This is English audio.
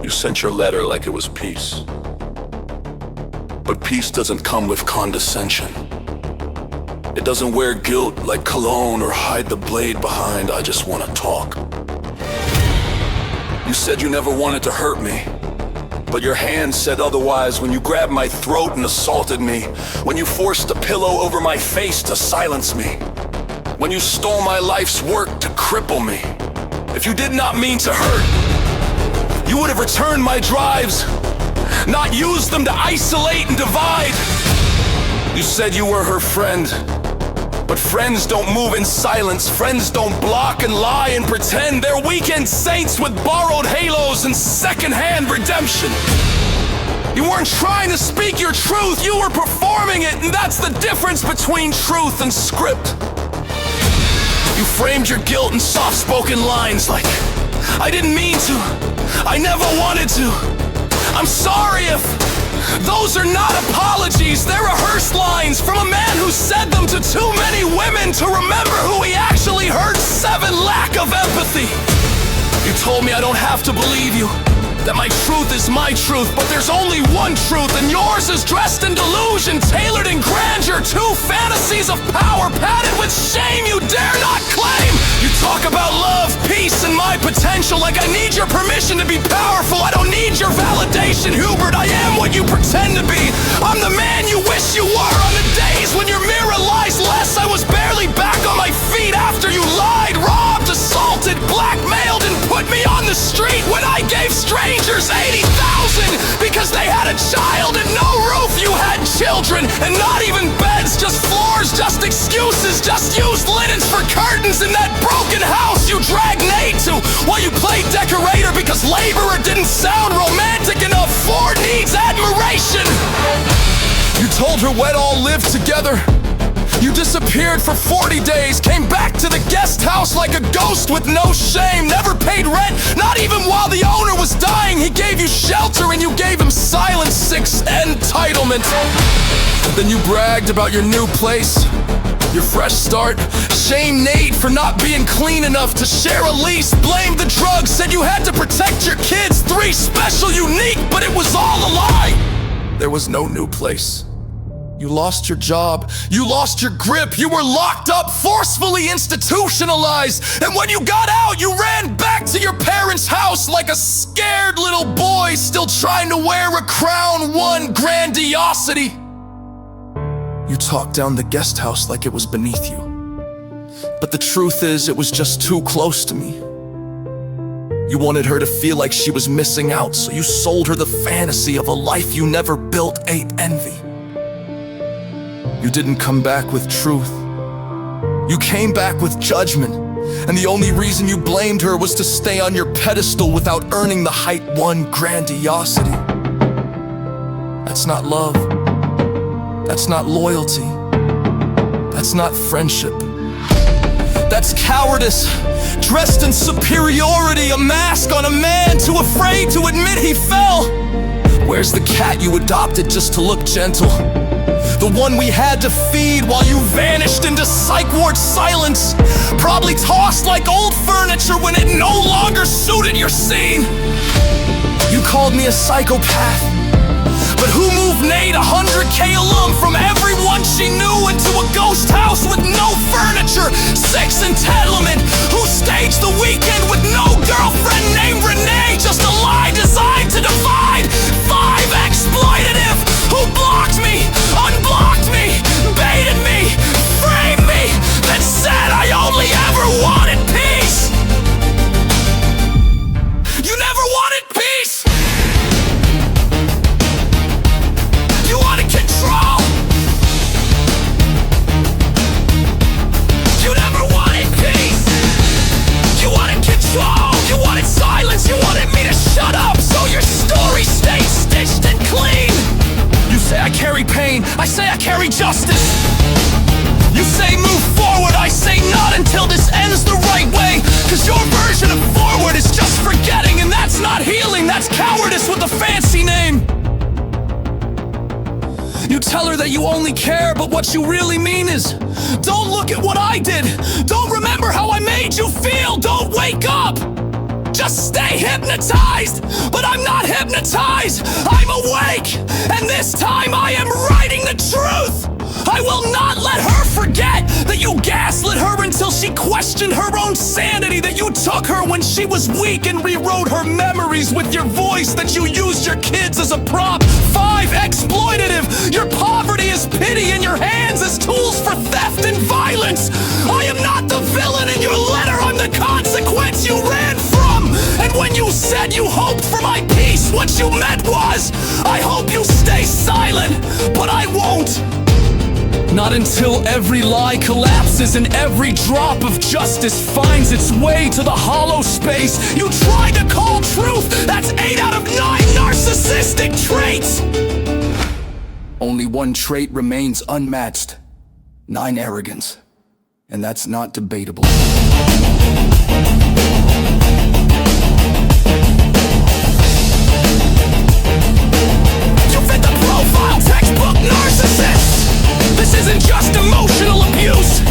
You sent your letter like it was peace. But peace doesn't come with condescension. It doesn't wear guilt like cologne or hide the blade behind "I just wanna talk." You said you never wanted to hurt me, but your hand said otherwise when you grabbed my throat and assaulted me, when you forced a pillow over my face to silence me, when you stole my life's work to cripple me. If you did not mean to hurt, you would have returned my drives, not used them to isolate and divide. You said you were her friend, but friends don't move in silence. Friends don't block and lie and pretend. They're weekend saints with borrowed halos and secondhand redemption. You weren't trying to speak your truth, you were performing it, and that's the difference between truth and script. You framed your guilt in soft-spoken lines like, "I didn't mean to, I never wanted to. I'm sorry if..." Those are not apologies, they're rehearsed lines from a man who said them to too many women to remember who he actually hurt. 7, lack of empathy. You told me I don't have to believe you, that my truth is my truth, but there's only one truth, and yours is dressed in delusion, tailored in grandeur, 2 fantasies of power, padded with shame you dare not claim. You talk about love, peace, and my potential like I need your permission to be powerful. I don't need your validation, Hubert, I am what you pretend to be. I'm the man you wish you were. On the days when your mirror lies less, I was barely back on my feet after you lied, robbed, assaulted, blackmailed, and put me on the street when I gave strangers 80,000 because they had a child and no roof. You had children and not even beds, just floors, just excuses, just used linens for curtains in that broken house you dragged Nate to while you played decorator because laborer didn't sound romantic enough. Ford needs admiration. You told her we'd all live together. You disappeared for 40 days, came back to the guest house like a ghost with no shame, never paid rent, not even while the owner was dying. He gave you shelter and you gave him silence, 6 entitlement. Then you bragged about your new place, your fresh start, shamed Nate for not being clean enough to share a lease, blamed the drugs, said you had to protect your kids, 3 special, unique, but it was all a lie. There was no new place. You lost your job, you lost your grip, you were locked up, forcefully institutionalized, and when you got out, you ran back to your parents' house like a scared little boy still trying to wear a crown. 1 grandiosity. You talked down the guest house like it was beneath you, but the truth is it was just too close to me. You wanted her to feel like she was missing out, so you sold her the fantasy of a life you never built, 8 envy. You didn't come back with truth. You came back with judgment, and the only reason you blamed her was to stay on your pedestal without earning the height. 1 grandiosity. That's not love. That's not loyalty. That's not friendship. That's cowardice, dressed in superiority, a mask on a man too afraid to admit he fell. Where's the cat you adopted just to look gentle? The one we had to feed while you vanished into psych ward silence, probably tossed like old furniture when it no longer suited your scene. You called me a psychopath, but who moved Nate, 100K alum from everyone she knew, into a ghost house with no furniture, 6 entitlement? Who staged the weekend with no girlfriend named Renee, just a lie designed to divide? 5 exploitative. Who blocked me, unblocked me, baited me, framed me, then said I only ever wanted peace? You never wanted peace. You wanted control. You never wanted peace. You wanted control. You wanted silence. You wanted me to shut up so your story stays stitched and clean. You say I carry pain, I say I carry justice. You say move forward, I say not until this ends the right way. Cause your version of forward is just forgetting, and that's not healing, that's cowardice with a fancy name. You tell her that you only care, but what you really mean is, don't look at what I did. Don't remember how I made you feel. Don't wake up. just stay hypnotized. But I'm not hypnotized, I'm awake. And this time I am writing the truth. I will not let her forget that you gaslit her until she questioned her own sanity, that you took her when she was weak and rewrote her memories with your voice, that you used your kids as a prop. 5, exploitative. Your poverty is pity and your hands as tools for theft and violence. I am not the villain in your letter, I'm the consequence you ran from. And when you said you hoped for my peace, what you meant was, I hope you stay silent, but I won't. Not until every lie collapses and every drop of justice finds its way to the hollow space you try to call truth. That's 8 out of 9 narcissistic traits. Only one trait remains unmatched: 9 arrogance. And that's not debatable. You fit the profile, textbook narcissist. This isn't just emotional abuse.